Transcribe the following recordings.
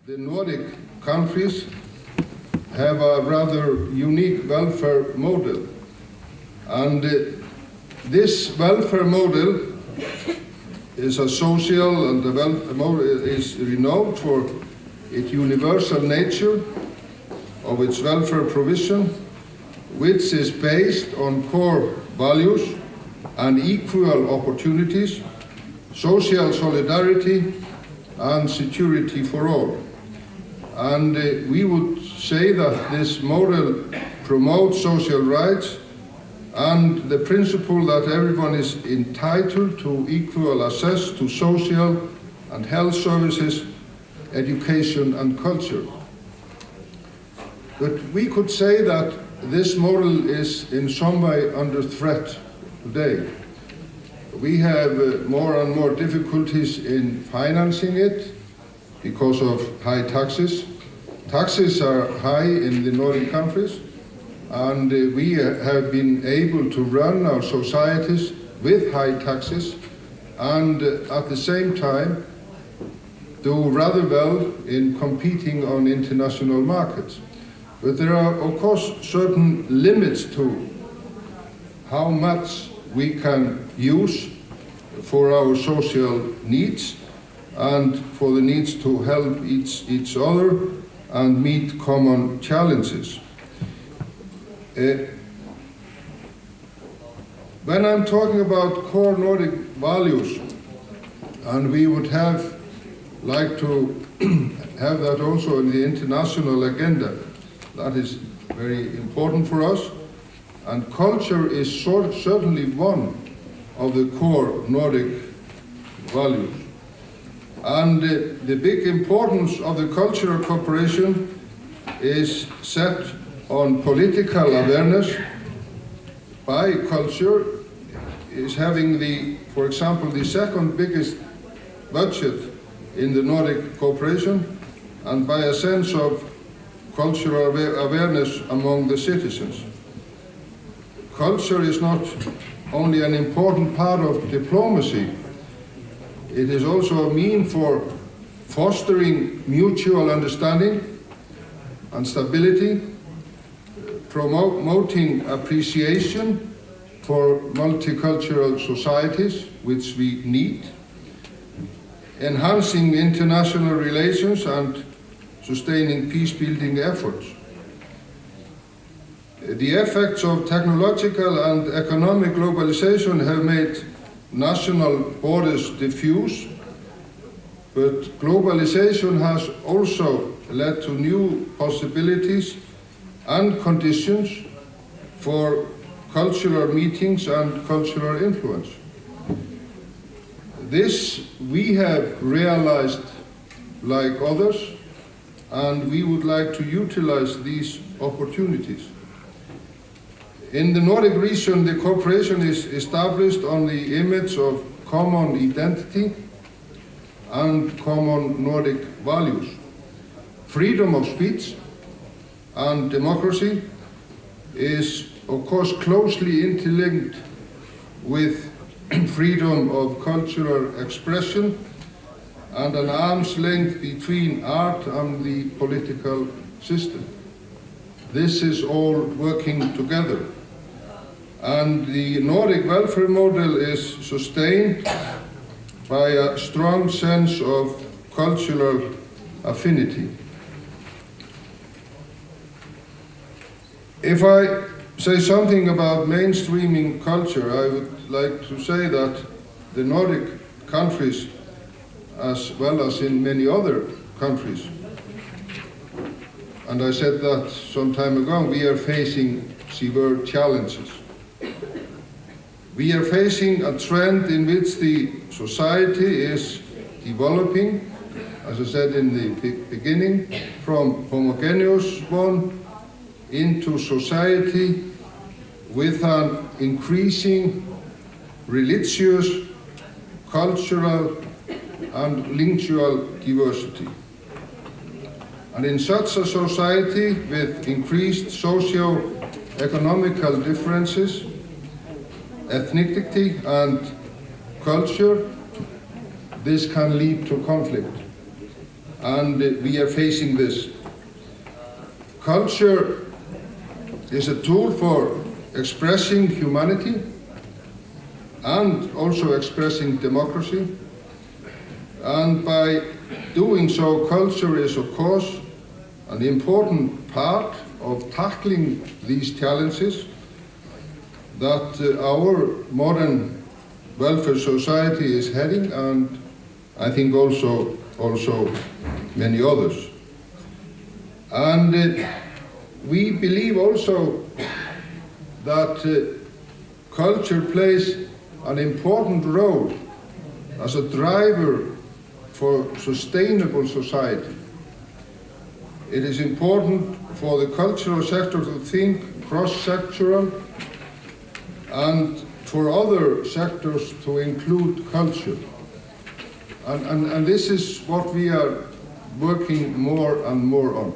The Nordic countries have a rather unique welfare model, and this welfare model is a social, and the welfare model is renowned for its universal nature of its welfare provision, which is based on core values and equal opportunities, social solidarity, and security for all. And we would say that this model promotes social rights and the principle that everyone is entitled to equal access to social and health services, education and culture. But we could say that this model is in some way under threat today. We have more and more difficulties in financing it because of high taxes. Taxes are high in the Nordic countries, and we have been able to run our societies with high taxes and at the same time do rather well in competing on international markets. But there are, of course, certain limits to how much we can use for our social needs and for the needs to help each other and meet common challenges. When I'm talking about core Nordic values, and we would like to have that also in the international agenda, that is very important for us, and culture is certainly one of the core Nordic values. And the big importance of the cultural cooperation is set on political awareness by culture, is having for example, the second biggest budget in the Nordic cooperation, and by a sense of cultural awareness among the citizens. Culture is not only an important part of diplomacy, it is also a means for fostering mutual understanding and stability, promoting appreciation for multicultural societies, which we need, enhancing international relations and sustaining peace-building efforts. The effects of technological and economic globalization have made national borders diffuse, but globalization has also led to new possibilities and conditions for cultural meetings and cultural influence. This we have realized like others, and we would like to utilize these opportunities. In the Nordic region, the cooperation is established on the image of common identity and common Nordic values. Freedom of speech and democracy is, of course, closely interlinked with freedom of cultural expression and an arm's length between art and the political system. This is all working together. And the Nordic welfare model is sustained by a strong sense of cultural affinity. If I say something about mainstreaming culture, I would like to say that the Nordic countries, as well as in many other countries, and I said that some time ago, we are facing severe challenges. We are facing a trend in which the society is developing, as I said in the beginning, from homogeneous one into society with an increasing religious, cultural, and lingual diversity. And in such a society with increased socio-economical differences, ethnicity and culture, this can lead to conflict. and we are facing this. Culture is a tool for expressing humanity and also expressing democracy. And by doing so, culture is, of course, an important part of tackling these challenges that our modern welfare society is heading, and I think also many others. And we believe also that culture plays an important role as a driver for sustainable society. It is important for the cultural sector to think cross-sectoral and for other sectors to include culture. And this is what we are working more and more on.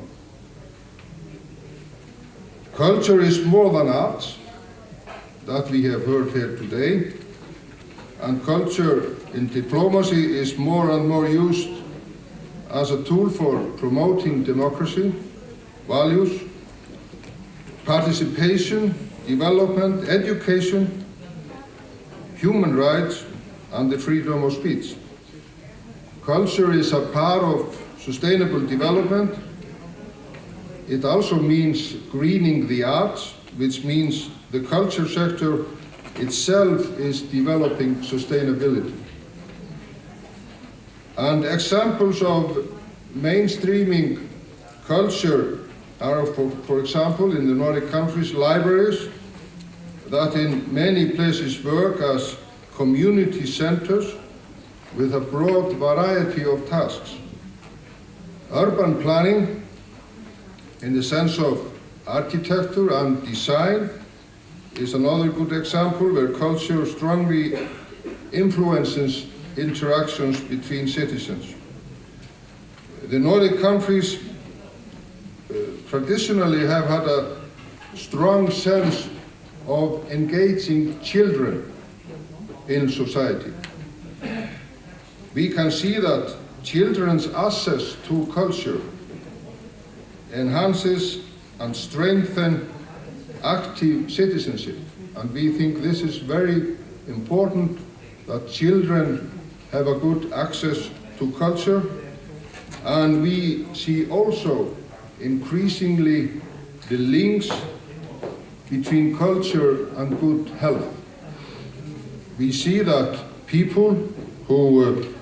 Culture is more than arts, that we have heard here today, and culture in diplomacy is more and more used as a tool for promoting democracy, values, participation, development, education, human rights, and the freedom of speech. Culture is a part of sustainable development. It also means greening the arts, which means the culture sector itself is developing sustainability. And examples of mainstreaming culture are, for example, in the Nordic countries, libraries that in many places work as community centers with a broad variety of tasks. Urban planning, in the sense of architecture and design, is another good example where culture strongly influences interactions between citizens. The Nordic countries traditionally have had a strong sense of engaging children in society. We can see that children's access to culture enhances and strengthens active citizenship. And we think this is very important, that children have a good access to culture. And we see also increasingly the links between culture and good health. We see that people who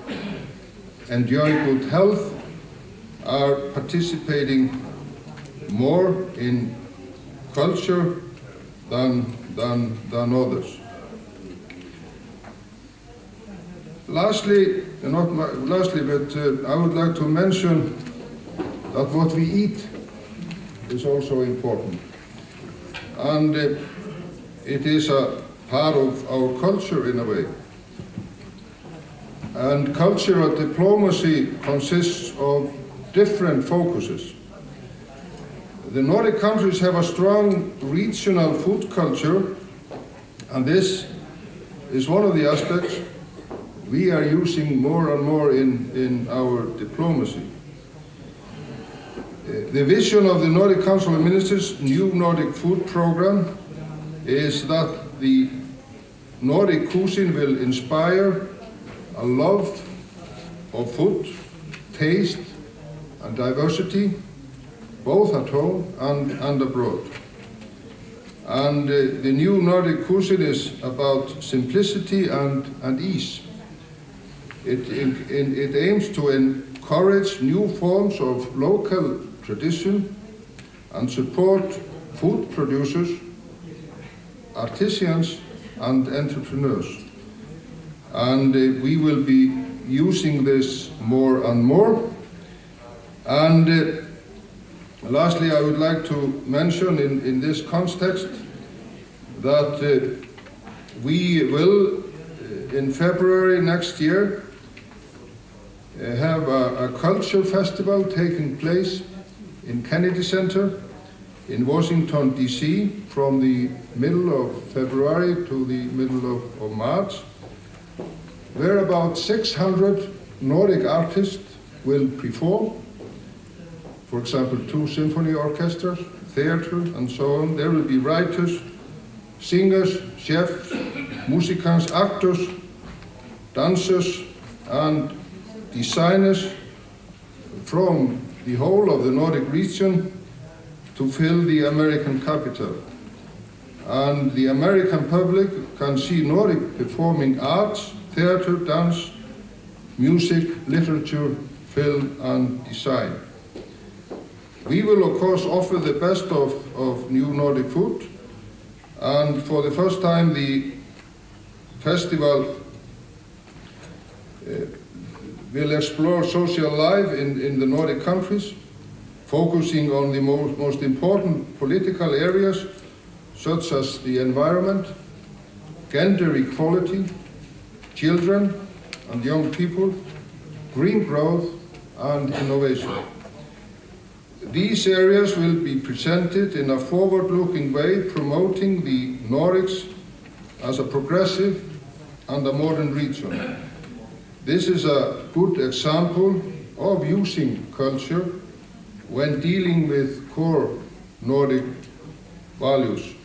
enjoy good health are participating more in culture than others. Lastly, but I would like to mention that what we eat is also important. And it is a part of our culture in a way. And cultural diplomacy consists of different focuses. The Nordic countries have a strong regional food culture, and this is one of the aspects we are using more and more in our diplomacy. The vision of the Nordic Council of Ministers' new Nordic food program is that the Nordic cuisine will inspire a love of food, taste, and diversity, both at home and abroad. And the new Nordic cuisine is about simplicity and ease. It aims to encourage new forms of local tradition and support food producers, artisans, and entrepreneurs. And we will be using this more and more. And lastly, I would like to mention in this context that we will, in February next year, have a culture festival taking place in Kennedy Center in Washington, D.C. from the middle of February to the middle of March, where about 600 Nordic artists will perform. For example, 2 symphony orchestras, theater, and so on. There will be writers, singers, chefs, musicians, actors, dancers, and designers from the whole of the Nordic region to fill the American capital. And the American public can see Nordic performing arts, theater, dance, music, literature, film, and design. We will, of course, offer the best of new Nordic food. And for the first time, the festival will explore social life in the Nordic countries, focusing on the most important political areas, such as the environment, gender equality, children and young people, green growth, and innovation. These areas will be presented in a forward-looking way, promoting the Nordics as a progressive and a modern region. This is a good example of using culture when dealing with core Nordic values.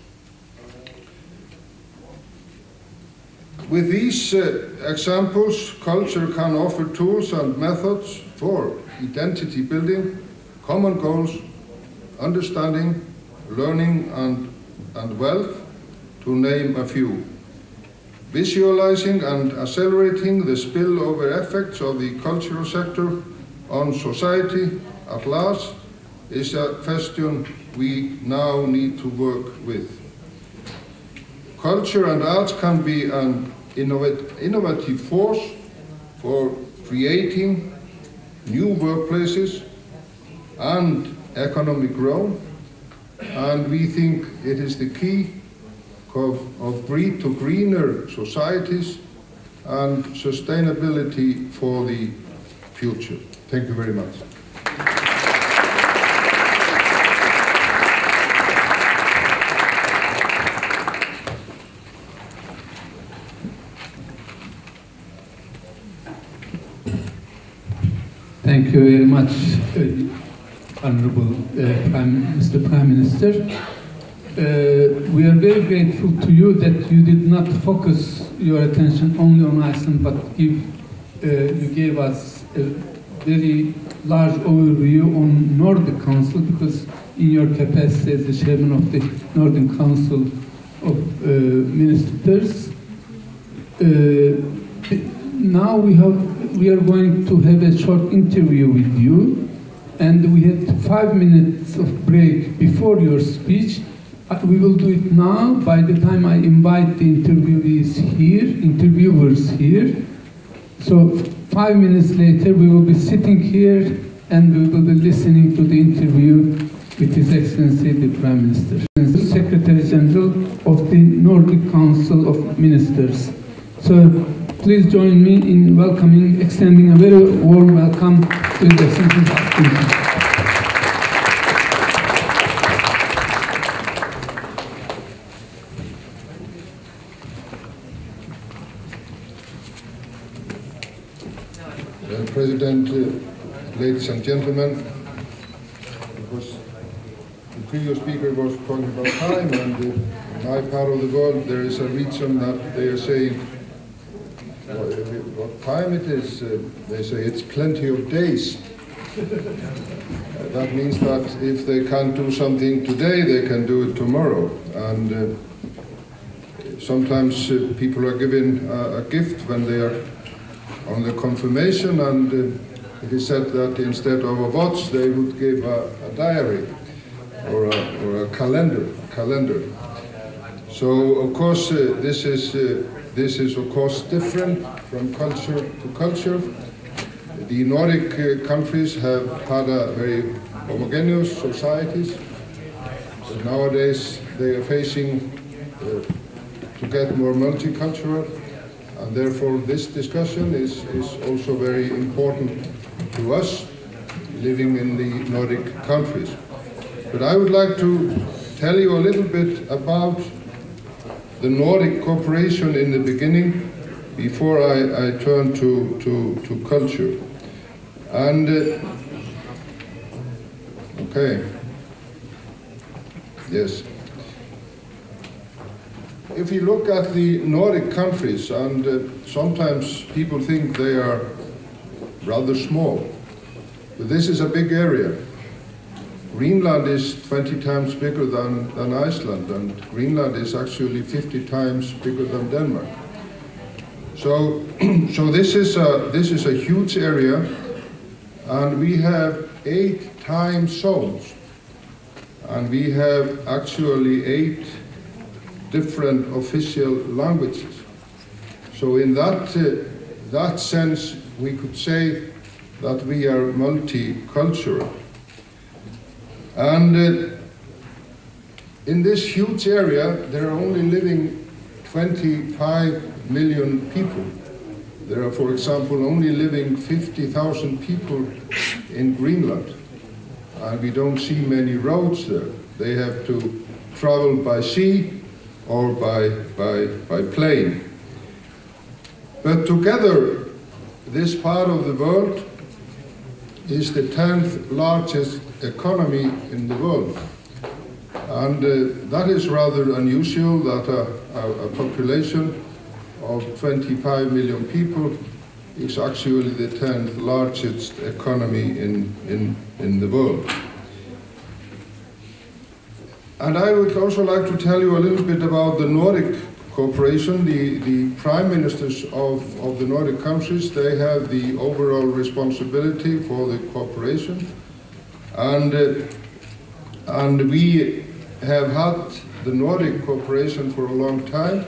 With these examples, culture can offer tools and methods for identity building, common goals, understanding, learning, and wealth, to name a few. Visualizing and accelerating the spillover effects of the cultural sector on society at large is a question we now need to work with. Culture and arts can be an innovative force for creating new workplaces and economic growth, and we think it is the key of greener societies and sustainability for the future. Thank you very much. Thank you very much, Honorable Mr. Prime Minister. We are very grateful to you that you did not focus your attention only on Iceland, but you gave us a very large overview on Nordic Council, because in your capacity as the chairman of the Nordic Council of Ministers, now we are going to have a short interview with you, and we had 5 minutes of break before your speech. We will do it now. By the time I invite the interviewers here, so 5 minutes later we will be sitting here and we will be listening to the interview with His Excellency the Prime Minister, Secretary General of the Nordic Council of Ministers. So please join me in welcoming, extending a very warm welcome to His Excellency Ásgrímsson. President, ladies and gentlemen, because the previous speaker was talking about time, and in my part of the world there is a region that they are saying what time it is. They say it's plenty of days. That means that if they can't do something today, they can do it tomorrow. And sometimes people are given a gift when they are on the confirmation, and it is said that instead of a watch they would give a diary or a calendar. So of course this is of course different from culture to culture. The Nordic countries have had a very homogeneous societies, but nowadays they are facing to get more multicultural. And therefore this discussion is also very important to us living in the Nordic countries. But I would like to tell you a little bit about the Nordic cooperation in the beginning before I turn to culture. And, okay, yes. If you look at the Nordic countries, and sometimes people think they are rather small, but this is a big area. Greenland is 20 times bigger than Iceland, and Greenland is actually 50 times bigger than Denmark. So this is a huge area, and we have 8 time zones, and we have actually 8 different official languages. So in that sense, we could say that we are multicultural. And in this huge area, there are only living 25 million people. There are, for example, only living 50,000 people in Greenland. And we don't see many roads there. They have to travel by sea or by plane. But together, this part of the world is the 10th largest economy in the world. And that is rather unusual, that a population of 25 million people is actually the 10th largest economy in the world. And I would also like to tell you a little bit about the Nordic cooperation. The prime ministers of the Nordic countries, they have the overall responsibility for the cooperation. And we have had the Nordic cooperation for a long time.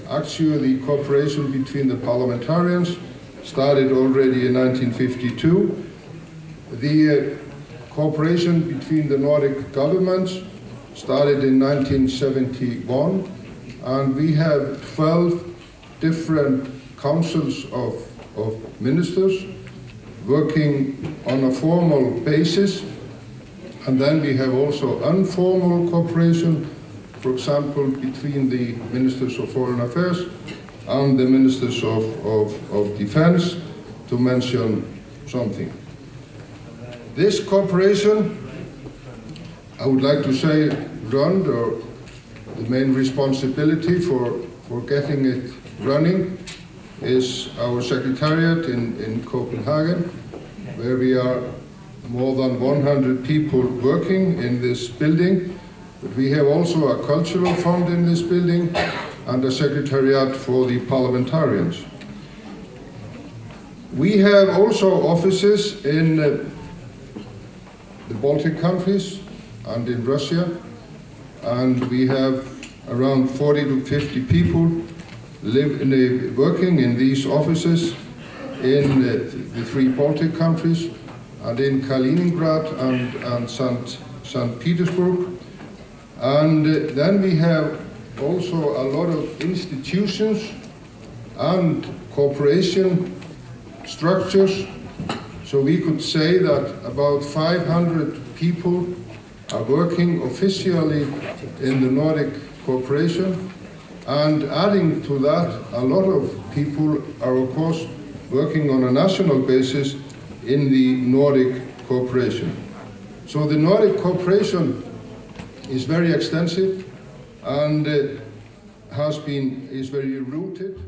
Actually, the cooperation between the parliamentarians started already in 1952. The cooperation between the Nordic governments started in 1971, and we have 12 different councils of ministers working on a formal basis. And then we have also informal cooperation, for example, between the ministers of foreign affairs and the ministers of defense, to mention something. This cooperation, I would like to say, the main responsibility for getting it running is our secretariat in Copenhagen, where we are more than 100 people working in this building. But we have also a cultural fund in this building and a secretariat for the parliamentarians. We have also offices in the Baltic countries and in Russia, and we have around 40 to 50 people working in these offices in the 3 Baltic countries, and in Kaliningrad and St. Petersburg. And then we have also a lot of institutions and cooperation structures. So we could say that about 500 people are working officially in the Nordic cooperation. And adding to that, a lot of people are, of course, working on a national basis in the Nordic cooperation. So the Nordic cooperation is very extensive and is very rooted